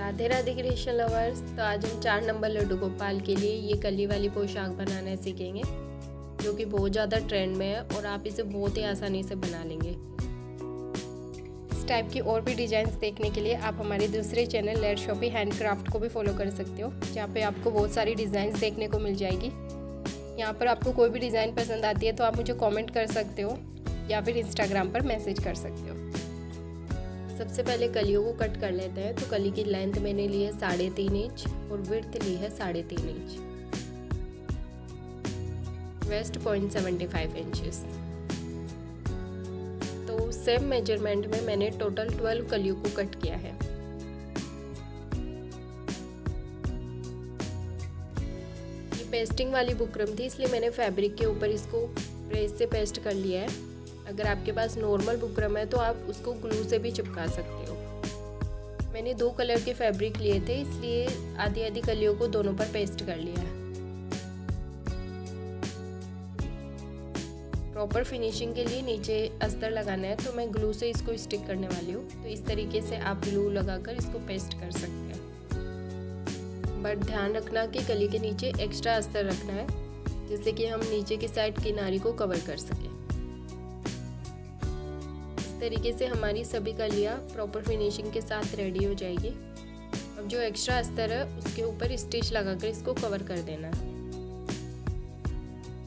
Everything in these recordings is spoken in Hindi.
Radhe Radhe creation lovers. तो आज हम 4 नंबर लड्डू गोपाल के लिए ये कली वाली पोशाक बनाना सीखेंगे, जो कि बहुत ज़्यादा ट्रेंड में है और आप इसे बहुत ही आसानी से बना लेंगे। इस टाइप की और भी डिज़ाइंस देखने के लिए आप हमारे दूसरे चैनल लेट शॉपी हैंडक्राफ्ट को भी फॉलो कर सकते हो, जहाँ पे आपको बहुत सारी डिज़ाइंस देखने को मिल जाएगी। यहाँ पर आपको कोई भी डिज़ाइन पसंद आती है तो आप मुझे कमेंट कर सकते हो या फिर इंस्टाग्राम पर मैसेज कर सकते हो। सबसे पहले कलियों को कट कर लेते हैं। तो कली की लेंथ मैंने ली है 3.5 इंच और विड्थ ली है 3.5 इंच, वेस्ट 0.75 इंचेस। तो सेम मेजरमेंट में मैंने टोटल 12 कलियों को कट किया है। ये पेस्टिंग वाली बुकरम थी, इसलिए मैंने फैब्रिक के ऊपर इसको प्रेस से पेस्ट कर लिया है। अगर आपके पास नॉर्मल बुकरम है तो आप उसको ग्लू से भी चिपका सकते हो। मैंने 2 कलर के फैब्रिक लिए थे, इसलिए आधी आधी कलियों को दोनों पर पेस्ट कर लिया है। प्रॉपर फिनिशिंग के लिए नीचे अस्तर लगाना है, तो मैं ग्लू से इसको स्टिक करने वाली हूँ। तो इस तरीके से आप ग्लू लगाकर इसको पेस्ट कर सकते हैं, बट ध्यान रखना कि कली के नीचे एक्स्ट्रा अस्तर रखना है, जिससे कि हम नीचे की साइड किनारी को कवर कर सकें। इस तरीके से हमारी सभी कलियाँ प्रॉपर फिनिशिंग के साथ रेडी हो जाएगी। अब जो एक्स्ट्रा अस्तर है उसके ऊपर स्टिच लगाकर इसको कवर कर देना है।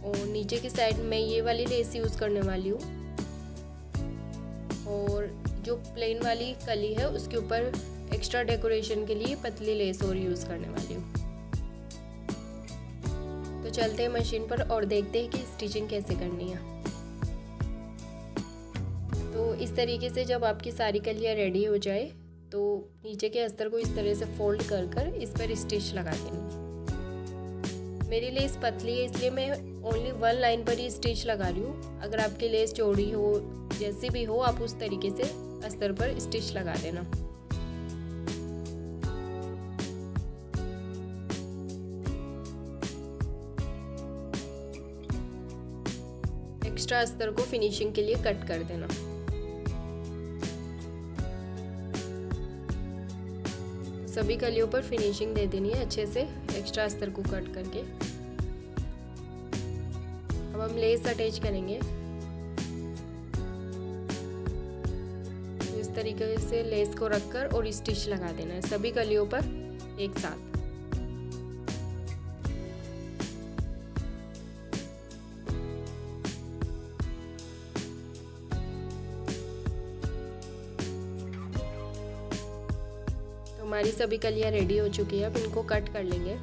और नीचे की साइड में ये वाली लेस यूज़ करने वाली हूँ, और जो प्लेन वाली कली है उसके ऊपर एक्स्ट्रा डेकोरेशन के लिए पतली लेस और यूज़ करने वाली हूँ। तो चलते हैं मशीन पर और देखते हैं कि स्टिचिंग कैसे करनी है। तो इस तरीके से जब आपकी सारी कलियाँ रेडी हो जाए तो नीचे के अस्तर को इस तरह से फोल्ड कर कर इस पर स्टिच लगा देंगे। मेरी लेस पतली है, इसलिए मैं ओनली 1 लाइन पर ही स्टिच लगा रही हूँ। अगर आपकी लेस चौड़ी हो, जैसी भी हो, आप उस तरीके से अस्तर पर स्टिच लगा देना। एक्स्ट्रा अस्तर को फिनिशिंग के लिए कट कर देना। सभी कलियों पर फिनिशिंग दे देनी है अच्छे से, एक्स्ट्रा अस्तर को कट करके। अब हम लेस अटैच करेंगे। इस तरीके से लेस को रखकर और स्टिच लगा देना है सभी कलियों पर एक साथ। हमारी सभी कलियां रेडी हो चुकी है। अब इनको कट कर लेंगे।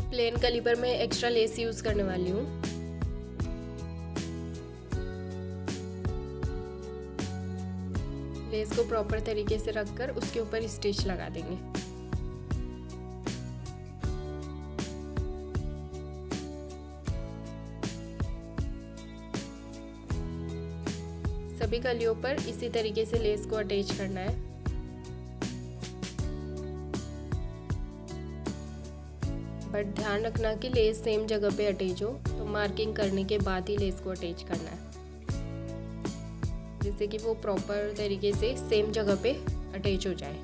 प्लेन कली पर मैं एक्स्ट्रा लेस यूज करने वाली हूँ। लेस को प्रॉपर तरीके से रखकर उसके ऊपर स्टिच लगा देंगे। सभी कलियों पर इसी तरीके से लेस को अटैच करना है। बट ध्यान रखना कि लेस सेम जगह पे अटैच हो, तो मार्किंग करने के बाद ही लेस को अटैच करना है, जिससे कि वो प्रॉपर तरीके से सेम जगह पे अटैच हो जाए।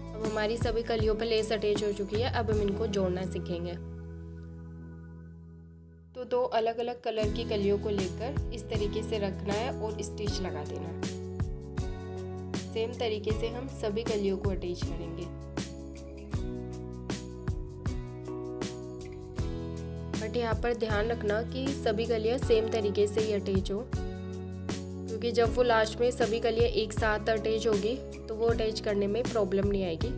अब हमारी सभी कलियों पर लेस अटैच हो चुकी है। अब हम इनको जोड़ना सीखेंगे। तो 2 अलग अलग कलर की कलियों को लेकर इस तरीके से रखना है और स्टिच लगा देना है। सेम तरीके से हम सभी कलियों को अटैच करेंगे। बट यहाँ पर ध्यान रखना कि सभी कलियाँ सेम तरीके से ही अटैच हो, क्योंकि जब वो लास्ट में सभी कलियाँ एक साथ अटैच होगी तो वो अटैच करने में प्रॉब्लम नहीं आएगी।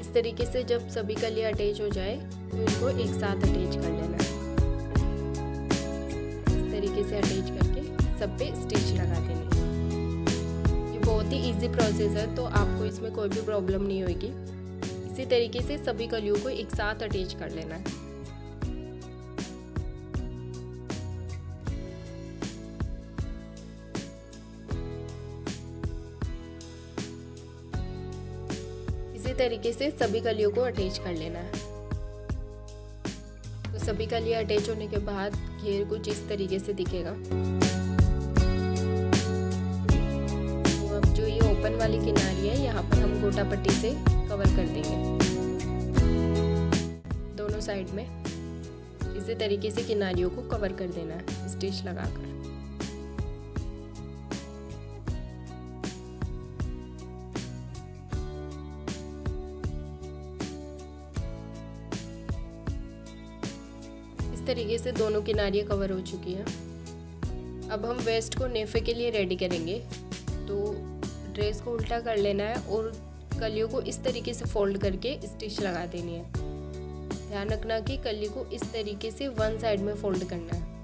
इस तरीके से जब सभी कलियाँ अटैच हो जाए तो इसको एक साथ अटैच कर लेना है। इस तरीके से अटैच करके सब पे स्टिच लगा देनी है। ये बहुत ही इजी प्रोसेस है, तो आपको इसमें कोई भी प्रॉब्लम नहीं होगी। इसी तरीके से सभी कलियों को एक साथ अटैच कर लेना है। इसी तरीके से सभी कलियों को अटैच कर लेना है। तो सभी कली अटैच होने के बाद घेर कुछ इस तरीके से दिखेगा। तो अब जो ये ओपन वाली किनारी है यहाँ पर हम गोटा पट्टी से कवर कर देंगे दोनों साइड में। इसी तरीके से किनारियों को कवर कर देना है स्टिच लगाकर। इस तरीके से दोनों किनारियाँ कवर हो चुकी हैं। अब हम वेस्ट को नेफे के लिए रेडी करेंगे। तो ड्रेस को उल्टा कर लेना है और कलियों को इस तरीके से फोल्ड करके स्टिच लगा देनी है। ध्यान रखना कि कली को इस तरीके से वन साइड में फोल्ड करना है।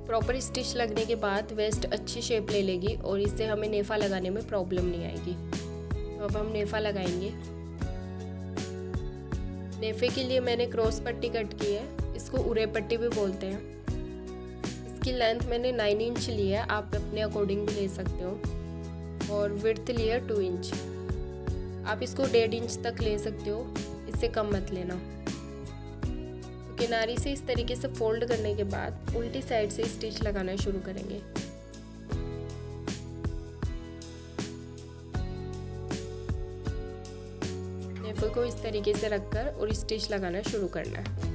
प्रॉपर स्टिच लगने के बाद वेस्ट अच्छी शेप ले लेगी और इससे हमें नेफा लगाने में प्रॉब्लम नहीं आएगी। तो अब हम नेफा लगाएंगे। नेफे के लिए मैंने क्रॉस पट्टी कट की है, इसको उरे पट्टी भी बोलते हैं। इसकी लेंथ मैंने 9 इंच ली है, आप अपने अकॉर्डिंग भी ले सकते हो। और विड्थ ली है 2 इंच। आप इसको 1.5 इंच तक ले सकते हो, इससे कम मत लेना। किनारी से इस तरीके से फोल्ड करने के बाद उल्टी साइड से स्टिच लगाना शुरू करेंगे। नेफे को इस तरीके से रखकर और स्टिच लगाना शुरू करना है।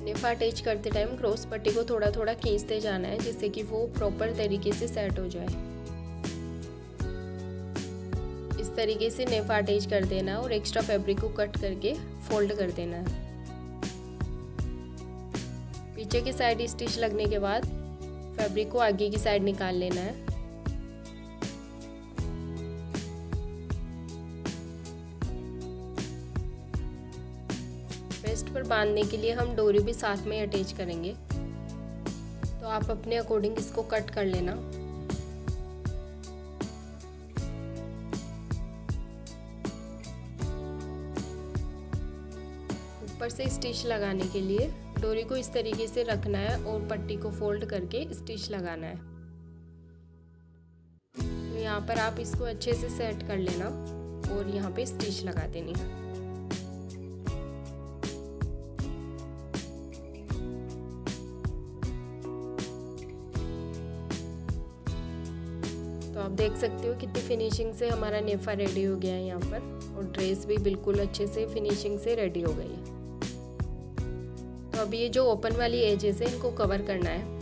नेफा अटैच करते टाइम क्रॉस पट्टी को थोड़ा थोड़ा खींचते जाना है, जिससे कि वो प्रॉपर तरीके से सेट हो जाए। इस तरीके से नेफा अटैच कर देना और एक्स्ट्रा फैब्रिक को कट करके फोल्ड कर देना है। पीछे की साइड स्टिच लगने के बाद फैब्रिक को आगे की साइड निकाल लेना है। वेस्ट पर बांधने के लिए हम डोरी भी साथ में अटैच करेंगे, तो आप अपने अकॉर्डिंग इसको कट कर लेना। ऊपर से स्टिच लगाने के लिए डोरी को इस तरीके से रखना है और पट्टी को फोल्ड करके स्टिच लगाना है। तो यहाँ पर आप इसको अच्छे से सेट कर लेना और यहाँ पे स्टिच लगा देनी है। तो आप देख सकते हो कितनी फिनिशिंग से हमारा नेफा रेडी हो गया है यहाँ पर, और ड्रेस भी बिल्कुल अच्छे से फिनिशिंग से रेडी हो गई है। तो अब ये जो ओपन वाली एजेस है इनको कवर करना है।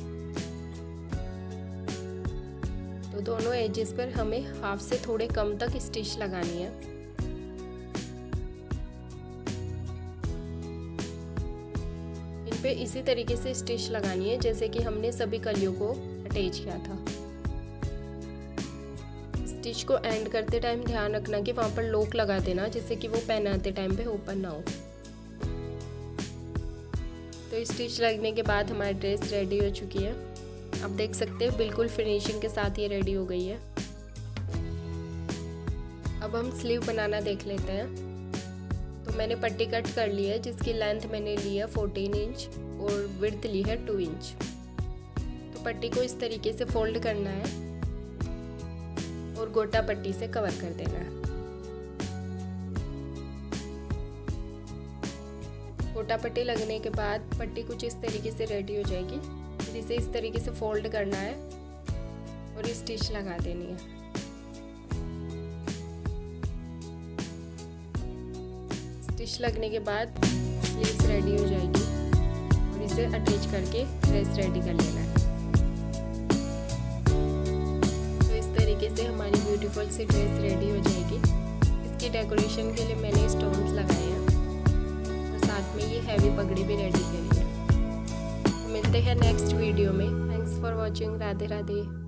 तो दोनों एजेस पर हमें हाफ से थोड़े कम तक स्टिच लगानी है। इन पे इसी तरीके से स्टिच लगानी है जैसे कि हमने सभी कलियों को अटैच किया था। स्टिच को एंड करते टाइम ध्यान रखना कि वहाँ पर लॉक लगा देना, जिससे कि वो पहनाते टाइम पे ओपन ना हो। तो स्टिच लगने के बाद हमारी ड्रेस रेडी हो चुकी है। आप देख सकते हैं बिल्कुल फिनिशिंग के साथ ये रेडी हो गई है। अब हम स्लीव बनाना देख लेते हैं। तो मैंने पट्टी कट कर ली है, जिसकी लेंथ मैंने ली है 14 इंच और विड्थ ली है 2 इंच। तो पट्टी को इस तरीके से फोल्ड करना है और गोटा पट्टी से कवर कर देना है। गोटा पट्टी लगने के बाद पट्टी कुछ इस तरीके से रेडी हो जाएगी। फिर इसे इस तरीके से फोल्ड करना है और स्टिच लगा देनी है। स्टिच लगने के बाद स्लीव्स रेडी हो जाएगी और इसे अटैच करके ड्रेस रेडी कर लेना है। तो इस तरीके से हमारी ब्यूटीफुल सी ड्रेस रेडी हो जाएगी। इसकी डेकोरेशन के लिए मैंने स्टोन्स लगाए हैं और साथ में ये हैवी पगड़ी भी रेडी करी है। तो मिलते हैं नेक्स्ट वीडियो में। Thanks for watching. Radhe Radhe.